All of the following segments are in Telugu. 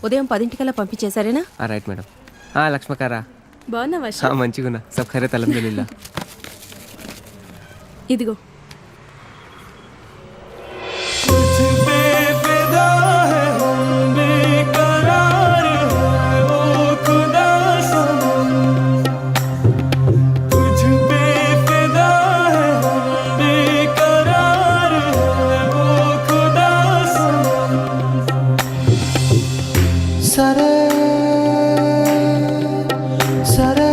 ఉదయం 10 పంపించేశారేనా? Right madam. లక్ష్మకారా బాగున్నావా? మంచిగున్నా. సబ్ ఖైరత్ అల్హమ్దులిల్లా. ఇదిగో సరే సరే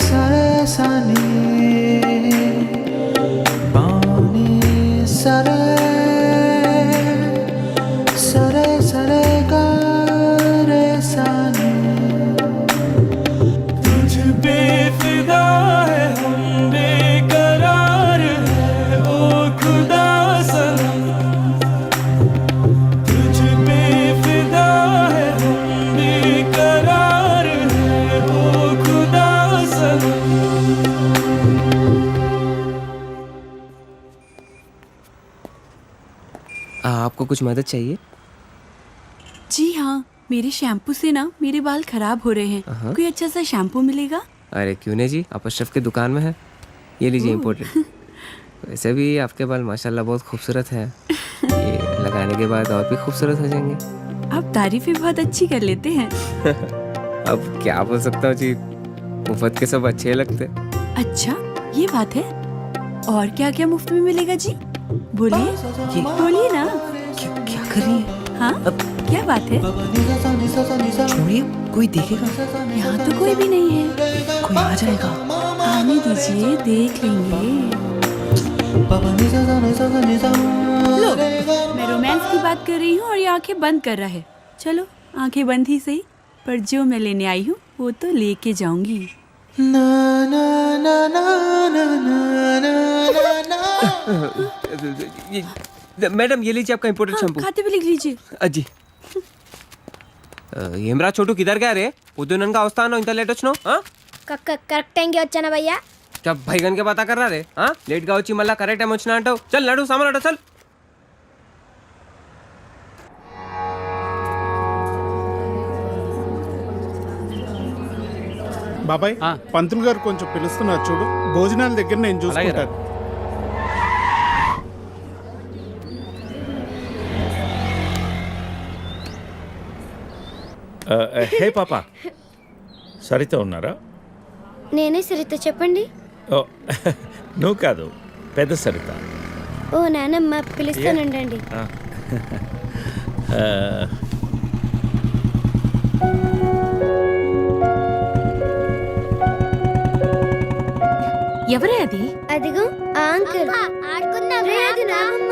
సరే సని బాని సరే సరే సరే గరే సని तुझ पे फिदा है हम बेकरार है ओ खुदा सनम तुझ पे फिदा है हम बेकरार है ओ खुदा सनम। आपको कुछ मदद चाहिए? जी हाँ, मेरे शैम्पू से ना मेरे बाल खराब हो रहे हैं। कोई अच्छा सा शैम्पू मिलेगा? अरे क्यों नहीं जी, आप अशरफ की दुकान में है, ये लीजिए इम्पोर्टेड। वैसे भी आपके बाल माशाल्लाह बहुत खूबसूरत है, ये लगाने के बाद और भी खूबसूरत हो जाएंगे। आप तारीफें बहुत अच्छी कर लेते हैं। अब क्या बोल सकता हूँ जी, मुफ्त के सब अच्छे लगते। अच्छा, ये बात है। और क्या क्या मुफ्त में मिलेगा जी? बोलिए बोलिए ना। क्या कर रही है? हाँ, क्या बात है? छोड़िए, कोई देखेगा। यहाँ तो कोई भी नहीं है। कोई आ जाएगा। आने दीजिए, देख लेंगे। लो, मैं रोमांस की बात कर रही हूँ और ये आंखें बंद कर रहा है। चलो, आंखें बंद ही सही, पर जो मैं लेने आई हूँ वो तो लेके जाऊंगी। ना ना ना ना ना ना ना ना। मैडम ये लीजिए आपका इम्पोर्टेड हाँ, शैम्पू। खाते भी लिख लीजिए। అజ్జి ఏమ్రా చోటు కిదర్ గా రే పొద్దుననగా వస్తాను ఇంత లేట్ వచ్చినావు కరెక్ట్ టైంకి వచ్చానా భయ్యా? क्या भैगन के बाता कर रहा रे लेट గా వచ్చి మళ్ళా కరెక్ట్ టైం వచ్చినా అంటావు చల్ నడు సామాన్ అడు చల్ బాబాయ్ పంతులు గారు కొంచెం పిలుస్తున్నారు చూడు, భోజనాల దగ్గర నేను చూసుకుంటాను. హే పాప, సరిత ఉన్నారా? నేనే సరిత, చెప్పండి. ఓ నువ్వు కాదు, పెద్ద సరిత. ఓ నానమ్మ, పిలుస్తానండి. ఎవరే అది? అదిగో ఆ అంకుల్. ఆడుకుందాం. అది నానమ్మ.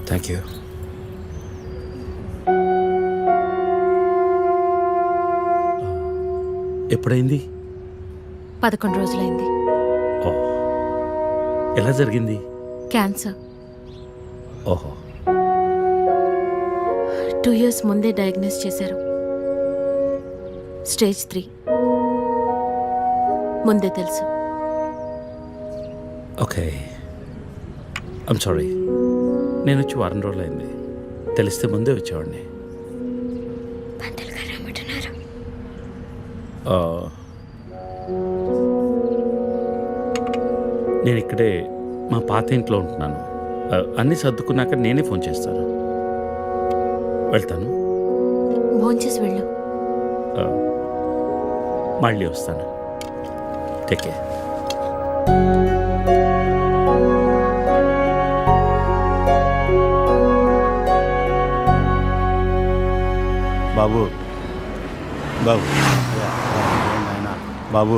Thank you. ఎప్పుడైంది? 11 రోజులైంది. ఓ, ఎలా జరిగింది? క్యాన్సర్. ఓహో, 2 years ముందే డయాగ్నోస్ చేశారు. స్టేజ్ 3 ముందే తెలుసు. ఓకే. ఐమ్ సారీ, నేను వచ్చి వారం రోజులైంది. తెలిస్తే ముందే వచ్చేవాడిని. పంతులు గారు రమ్మంటున్నారు. నేను ఇక్కడే మా పాత ఇంట్లో ఉంటున్నాను. అన్నీ సర్దుకున్నాక నేనే ఫోన్ చేస్తాను. వెళ్తాను. భోంచేసి వెళ్ళు. మళ్ళీ వస్తాను. Take care. బాబు బాబు నాయన బాబు,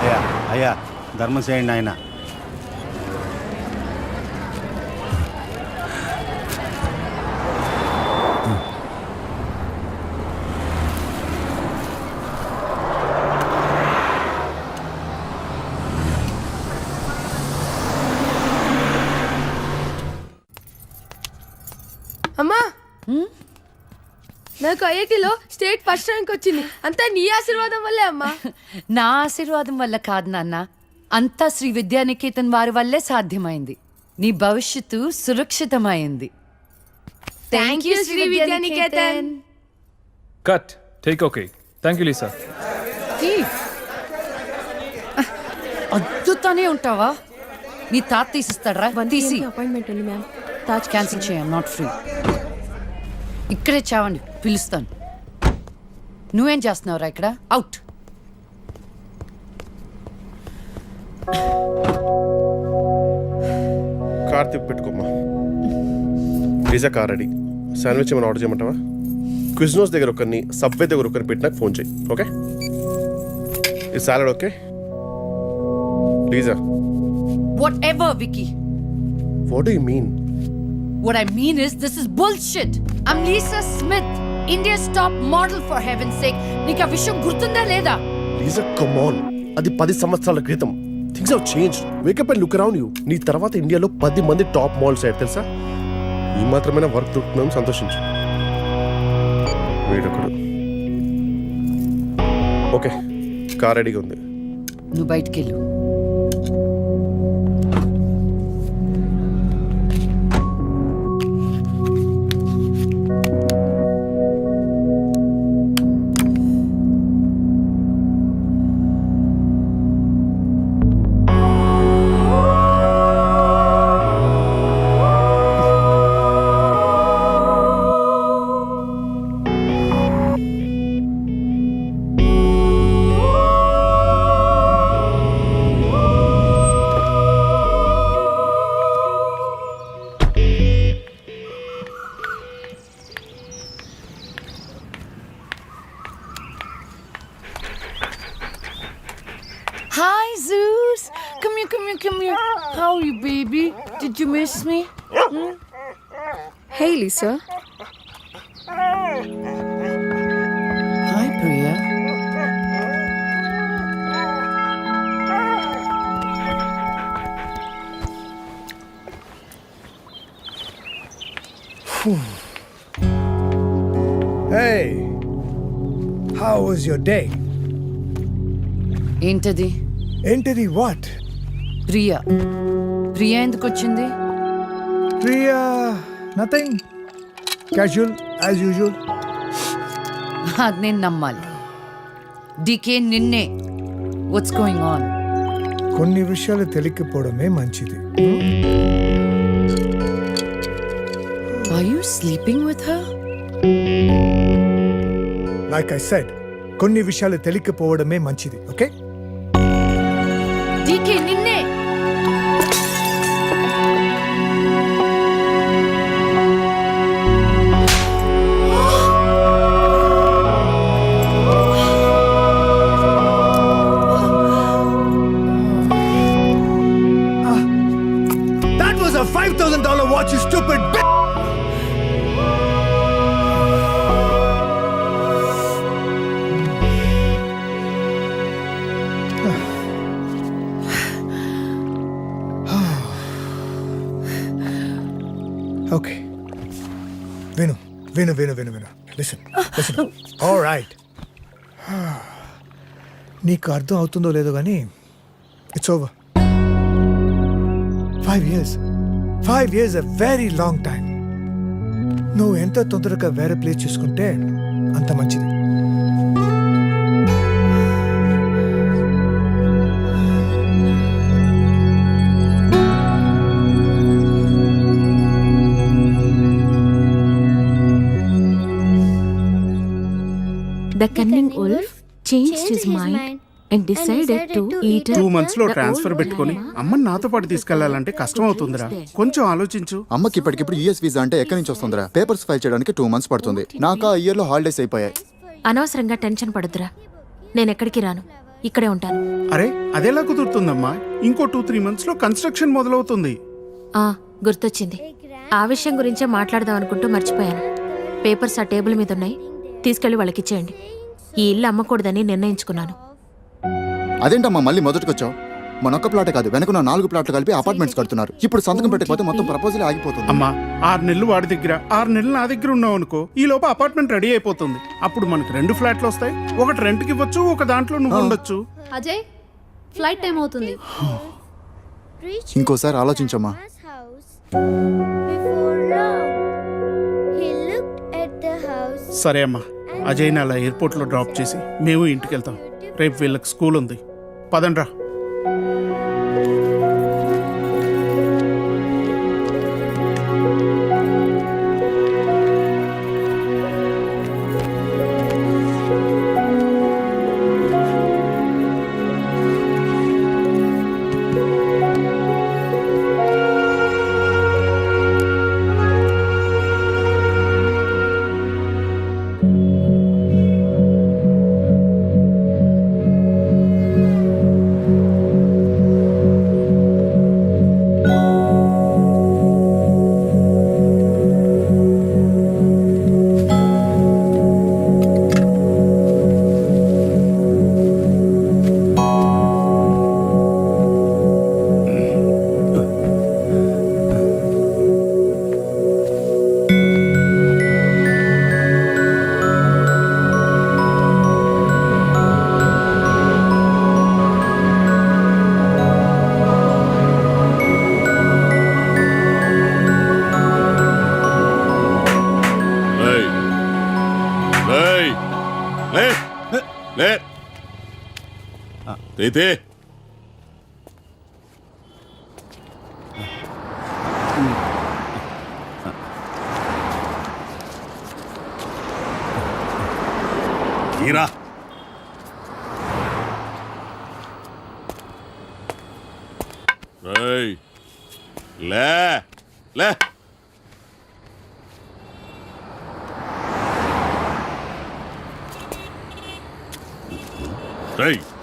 అయ్యా అయ్యా ధర్మం చేయండి ఆయన. నాకు ఐఐటిలో స్టేట్ ఫస్ట్ ర్యాంక్ వచ్చింది. అంతా నీ ఆశీర్వాదం వల్లే అమ్మా. నా ఆశీర్వాదం వల్ల కాదు నాన్న, అంతా శ్రీ విద్యానికేతన్ వారి వల్లే సాధ్యమైంది. నీ భవిష్యత్తు సురక్షితమైంది. Thank you Shri Vidyanikethan. Cut take okay. Thank you Lisa. అద్దుతానే ఉంటావా? నీ తాత తీసిస్తాడరా? తీసి అపాయింట్మెంట్ ఉంది మ్యామ్. తాజ్ క్యాన్సిల్ చేయం, నాట్ ఫ్రీ. ఇక్కడే చావండి, పిలుస్తాను. నువ్వేం చేస్తున్నావురా ఇక్కడ? అవుట్. కార్ తిప్పి పెట్టుకోమ్మా. Pizza car ready. శాండ్విచ్ ఏమైనా ఆర్డర్ చేయమంటావా? క్విజ్నోస్ దగ్గర ఒకరిని, సబ్వే దగ్గర ఒకరిని పెట్టి నాకు ఫోన్ చేయి. ఓకే? ఈ salad okay? లీజా, Whatever, Vicky. What do you mean? What I mean is, this is bullshit. I'm Lisa Smith, India's top model, for heaven's sake. నీకు ఆ విషయం గుర్తుందా లేదా? లీజా, కమ్ ఆన్. అది 10 సంవత్సరాల క్రితం. Things have changed. Wake up and look around you. నీ తర్వాత ఇండియాలో 10 మంది టాప్ మోడల్స్ అయ్యారు తెలుసా? ఈ మాత్రమైనా వర్క్ దొరుకుతున్నాం, సంతోషించు. వీడొకడు. ఓకే, కార్ రెడీగా ఉంది. నువ్వు బయటికెళ్ళు. Hi, Zeus. Come here, come here, come here. How are you, baby? Did you miss me? Hey Lisa. Hi, Priya. Hey, how was your day? ఏంటది? Entity what? ప్రియా. ప్రియా ఎందుకు వచ్చింది? Priya, nothing. Casual as usual. అది నేను నమ్మాలి. డీకే నిన్నే. What's going on? కొన్ని విషయాలు తెలియకపోవడమే మంచిది. Are you sleeping with her? Like I said, కొన్ని విషయాలు తెలియకపోవడమే మంచిది. ఓకే? డీకే నిన్నే. That was a $5,000 watch, you stupid bitch! Okay. Vinu. Listen. All right. నీకు అర్థం అవుతుందో లేదో కానీ it's over. 5 years. 5 years a very long time. నువ్వు ఎంత తొందరగా వేరే ప్లేస్ చూసుకుంటే అంత మంచిది. The cunning wolf changed his mind and decided to eat 2 months లో ట్రాన్స్ఫర్ పెట్టుకొని అమ్మని నాతో పాటు తీసుకెళ్లాలంటే కష్టం అవుతుందిరా. కొంచెం ఆలోచించు. అమ్మకి ఇప్పటికిప్పుడు యూఎస్ వీసా అంటే ఎక్కడి నుంచి వస్తుందిరా? పేపర్స్ ఫైల్ చేయడానికి 2 months పడుతుంది. నాకు ఆ ఇయర్ లో హాలిడేస్ అయిపోయాయి. అనవసరంగా టెన్షన్ పడొద్దురా. నేను ఎక్కడికి రాను, ఇక్కడే ఉంటాను. అరే అదెలా కుదురుతుందమ్మా? ఇంకో 2-3 months లో కన్స్ట్రక్షన్ మొదలవుతుంది. గుర్తొచ్చింది. ఆ విషయం గురించే మాట్లాడదాం అనుకుంటూ మర్చిపోయాను. పేపర్స్ ఆ టేబుల్ మీద ఉన్నాయి, తీసుకెళ్లి వాళ్ళకి ఇచ్చేయండి. ఈ ఇల్లు అమ్మకూడదని నిర్ణయించుకున్నాను. అదేంటమ్మా మళ్ళీ మొదటికొచ్చావు? మనొక్క ప్లాటే కాదు, వెనక 4 ప్లాట్లు కలిపి అపార్ట్మెంట్స్ కడుతున్నారు. ఇప్పుడు సంతకం పెట్టకపోతే మొత్తం ప్రపోజల్ ఆగిపోతుంది. అమ్మా 6 నెలలు వాడి దగ్గర 6 నెలలు నా దగ్గర ఉన్నావు అనుకో, ఈ లోపు అపార్ట్మెంట్ రెడీ అయిపోతుంది. అప్పుడు మనకి 2 ఫ్లాట్లు వస్తాయి. ఒకటి రెంట్కి ఇవ్వచ్చు, ఒక దాంట్లో నువ్వు ఉండొచ్చు. అజయ్ ఫ్లైట్ టైం అవుతుంది. ఇంకోసారి ఆలోచించమ్మా. సరే అమ్మా, అజయ్ని అలా ఎయిర్పోర్ట్లో డ్రాప్ చేసి మేము ఇంటికి వెళ్తాం. రేపు వీళ్ళకి స్కూల్ ఉంది. పదండ్రా.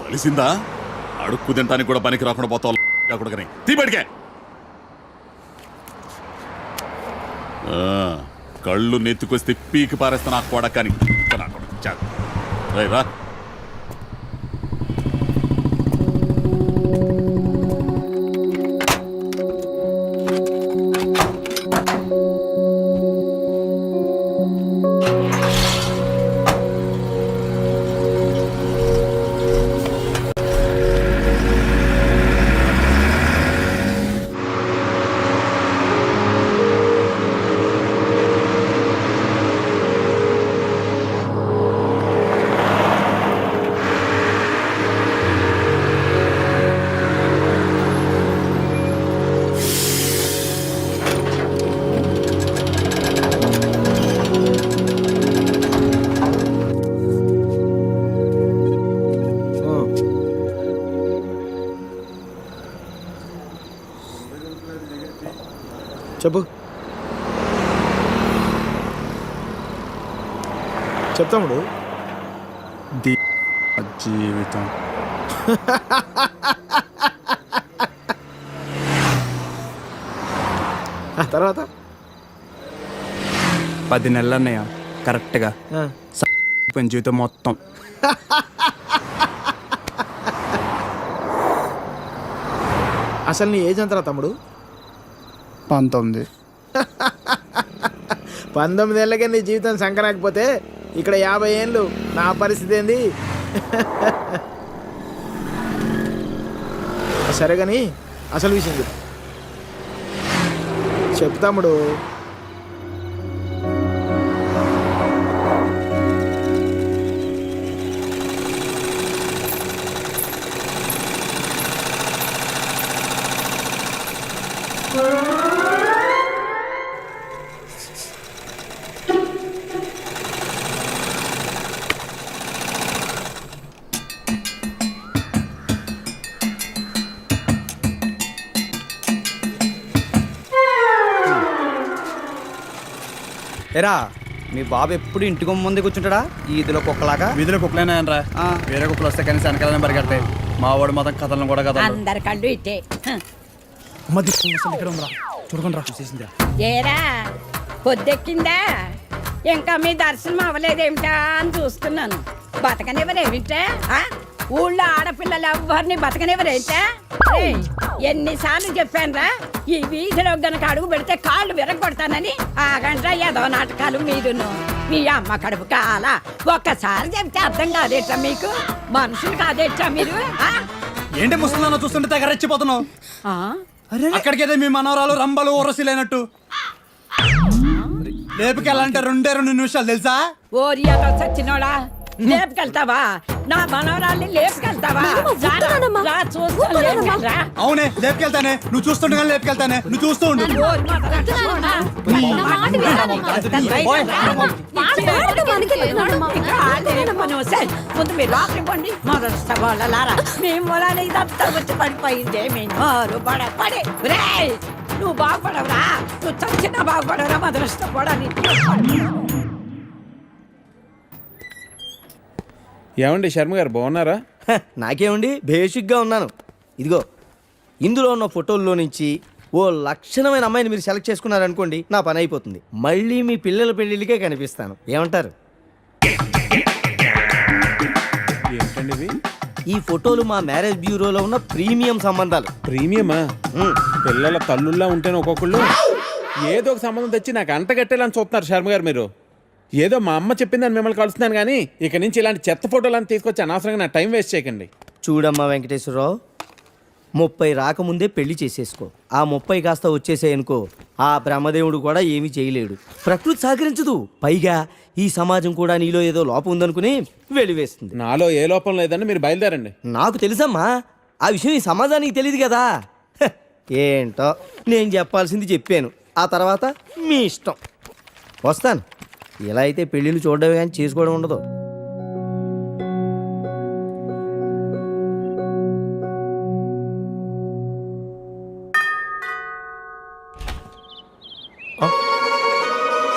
కలిసిందా? అడుక్కు తింటానికి కూడా పనికి రాకుండా పోతావు. తీపడికే కళ్ళు నెత్తుకొస్తే పీకి పారేస్తా నాకు కూడా. కానీ రా. చెప్పు. చెప్తాముడు. జీవితం తర్వాత 10 నెలలు అన్నయ్య కరెక్ట్గా జీవితం మొత్తం. అసలు నీ ఏజ్ ఎంతరా తమ్ముడు? 19. 19 ఏళ్ళకే నీ జీవితం సంకరాకపోతే ఇక్కడ 50 ఏళ్ళు నా పరిస్థితి ఏంది? సరే కానీ అసలు విషయం చెప్పు తమ్ముడు. ఎరా మీ బాబు ఎప్పుడు ఇంటికి ముందే కూర్చుంటాడా ఈదిలో కుక్కలాగా? వీధిలో కుక్కలేనా? వేరే కుక్కలు వస్తే కానీ వెనకాలనే పరిగెడతాయి. మా వాడు మొత్తం కథలను కూడా కథ. అందరి కళ్ళు ఇట్టే. ఇక్కడ ఉందా చూడకుండా చూసేసిందా? ఏరా పొద్దెక్కిందా? ఇంకా మీ దర్శనం అవ్వలేదేమిటా అని చూస్తున్నాను. బతకనివ్వరేమిటా? ఊళ్ళో ఆడపిల్లలు ఎవ్వరిని బతకనివ్వరైతే ఎన్నిసార్లు చెప్పానురా ఈ వీధిలో గనక అడుగు పెడితే కాళ్ళు విరగొడతానని ఆ గంట ఏదో నాటకాలు మీదును మీ అమ్మ కడుపు కాల ఒక్కసారి చెప్తే అర్థం కాదేట్రా మీకు మనుషులు కాదేట్రా మీరు ఏంటి ముసలిదాన్ని చూస్తుంటే తెగ రెచ్చిపోతున్నావు అక్కడికైతే మీ మనవరాలు రంబలు ఓరసిలేనట్టు లేపుకెళ్ళాలంటే 2 నిమిషాలు తెలుసా ఓరియాతో చచ్చినోడా లేపుకెళ్తావా నా మనవరాల్ని లేపుకెళ్తావా అవునే లేపుకెళ్తానే నువ్వు చూస్తుండగా లేపుకెళ్తానే నువ్వు చూస్తూ ఉండు ముందు మీరు లోపలికి పండి మొదటి వాళ్ళలారా మీ మూలాన్ని ఇదంతా వచ్చి పడిపోయిందే మీ నోరు పడి నువ్వు బాగుపడవురా నువ్వు చచ్చినా బాగుపడవురా మొదలష్టపడని ఏమండి శర్మ గారు బాగున్నారా? నాకేమండి బేసిక్గా ఉన్నాను. ఇదిగో ఇందులో ఉన్న ఫోటోల్లో నుంచి ఓ లక్షణమైన అమ్మాయిని మీరు సెలెక్ట్ చేసుకున్నారనుకోండి నా పని అయిపోతుంది. మళ్ళీ మీ పిల్లల పెళ్ళిళ్ళకే కనిపిస్తాను. ఏమంటారు? ఏంటండి ఇవి? ఈ ఫోటోలు మా మ్యారేజ్ బ్యూరోలో ఉన్న ప్రీమియం సంబంధాలు. ప్రీమియమా? పిల్లల తల్లుల్లా ఉంటేనే ఒక్కొక్కళ్ళు ఏదో ఒక సంబంధం తెచ్చి నాకు అంటగట్టేలని చూస్తున్నారు శర్మ గారు మీరు. ఏదో మా అమ్మ చెప్పిందని మిమ్మల్ని కలుస్తున్నాను కానీ ఇక నుంచి ఇలాంటి చెత్త ఫోటోలను తీసుకొచ్చి అనవసరంగా నా టైం వేస్ట్ చేయకండి. చూడమ్మా వెంకటేశ్వరరావు, 30 రాకముందే పెళ్లి చేసేసుకో. ఆ 30 కాస్త వచ్చేసాయనుకో ఆ బ్రహ్మదేవుడు కూడా ఏమీ చేయలేడు. ప్రకృతి సహకరించదు. పైగా ఈ సమాజం కూడా నీలో ఏదో లోపం ఉందనుకుని వెలివేస్తుంది. నాలో ఏ లోపం లేదని మీరు బయలుదేరండి. నాకు తెలుసమ్మా, ఆ విషయం ఈ సమాజానికి తెలియదు కదా. ఏంటో నేను చెప్పాల్సింది చెప్పాను, ఆ తర్వాత మీ ఇష్టం. వస్తాను. ఇలా అయితే పెళ్ళిళ్ళు చూడడమే కానీ చేసుకోవడం ఉండదు.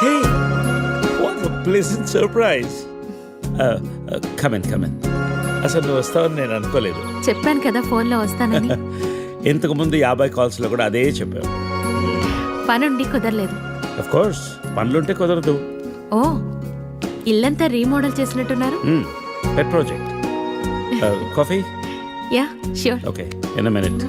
Hey, what a pleasant surprise. Come in. అసలు నువ్వు వస్తావని నేను అనుకోలేదు. చెప్పాను కదా ఫోన్లో వస్తానని. ఇంతకుముందు 50 కాల్స్లో కూడా అదే చెప్పావు. పనుండి కుదరలేదు. అఫ్ కోర్స్ పనులుంటే కుదరదు. ఓ, ఇల్లంతా రీమోడల్ చేసినట్టున్నారు. పెట్ project. Coffee? Yeah sure. Okay, in a minute.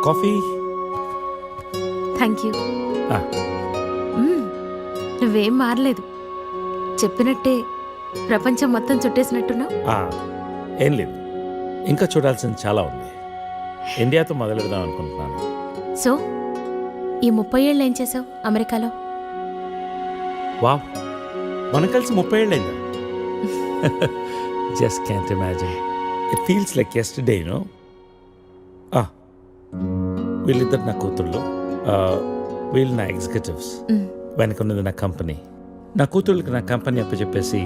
Coffee? Thank you. నువ్వేం మారలేదు. చెప్పినట్టే ప్రపంచం మొత్తం చుట్టేసినట్టున్నావు. ఏం లేదు, ఇంకా చూడాల్సింది చాలా ఉంది. ఇండియాతో మొదలు పెడదాం అనుకుంటున్నాను. సో ఈ 30 ఏళ్ళు ఏం చేసావు అమెరికాలో? వావ్, మనం కలిసి 30 ఏళ్ళైందా? Just can't imagine. It feels like yesterday, no? వీళ్ళిద్దరు నా కూతుళ్ళు, వీళ్ళు నా ఎగ్జిక్యూటివ్స్, వెనకున్నది నా కంపెనీ. నా కూతుళ్ళకి నా కంపెనీ అప్పచెప్పేసి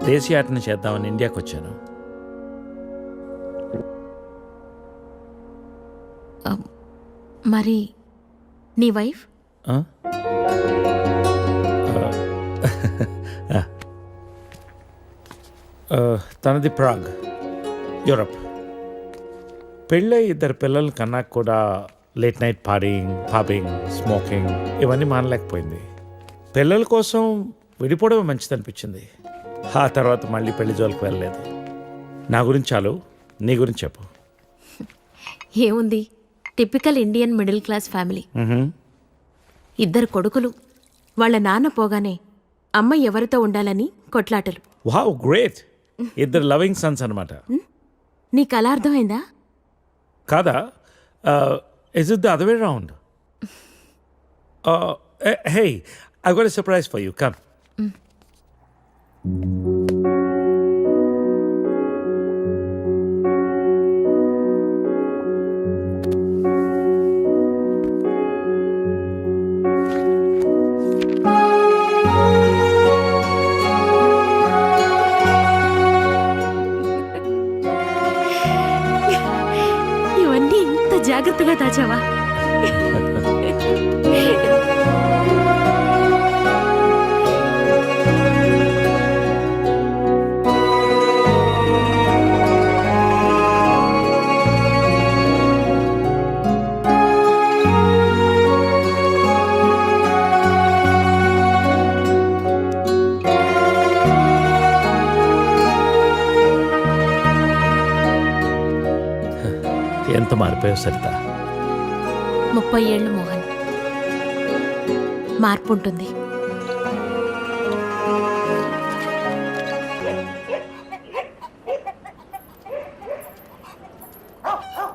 దేశీయాటన చేద్దామని ఇండియాకి వచ్చాను. మరి నీ వైఫ్? తనది ప్రాగ్, యూరప్. పెళ్ళై 2 పిల్లలు కన్నా కూడా late night partying, pubbing, smoking ఇవన్నీ మానలేకపోయింది. పిల్లల కోసం విడిపోవడం మంచిది అనిపించింది. ఆ తర్వాత మళ్ళీ పెళ్లి జోలికి వెళ్ళలేదు. నా గురించి చాలు, నీ గురించి చెప్పు. ఏముంది, typical Indian middle class family. 2 కొడుకులు. వాళ్ళ నాన్న పోగానే అమ్మ ఎవరితో ఉండాలని కొట్లాటలు. Wow, great. 2 లవింగ్ సన్స్ అన్నమాట. నీకు అలా అర్థమైందా? కాదా? Is it the other way round? Hey, I got a surprise for you. Come. జాగ్రత్తగా దాచావా? ఎంత మారిపోయావు సరిత. 30 ఏళ్ళు మోహన్. మార్పు ఉంటుంది.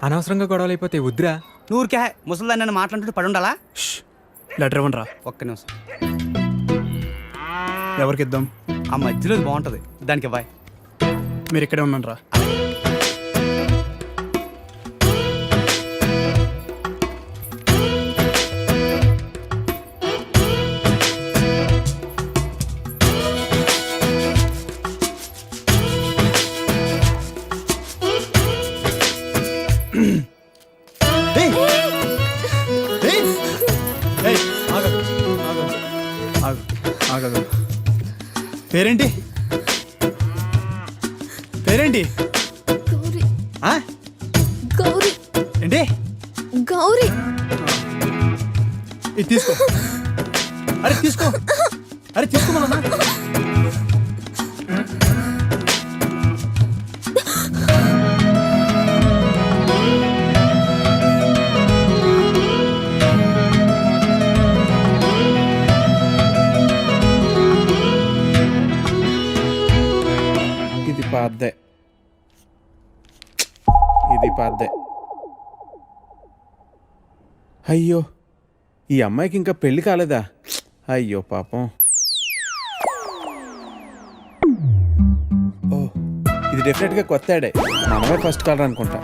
అనవసరంగా గొడవలు అయిపోతే వద్దురా. నూరికే ముసలిదాన్ని నన్ను మాట్లాడుతూ పడి ఉండాలా? లెటర్ ఇవ్వండి రా. ఒక్క నిమిషం. ఎవరికి ఇద్దాం? ఆ మధ్యలో బాగుంటుంది, దానికి ఇవ్వాలి. మీరు ఇక్కడే ఉన్నాను రా. పేరేంటి? పేరేంటి? గౌరీ. ఏంటి? గౌరీ. ఇది తీసుకో. అరే తీసుకో. అరే తీసుకోమన్నా. ఇది పాద్దే. అయ్యో, ఈ అమ్మాయికి ఇంకా పెళ్లి కాలేదా? అయ్యో పాపం. ఓ, ఇది డెఫినెట్గా కొత్త యాడే. మనమే ఫస్ట్ కాలర్ అనుకుంటా.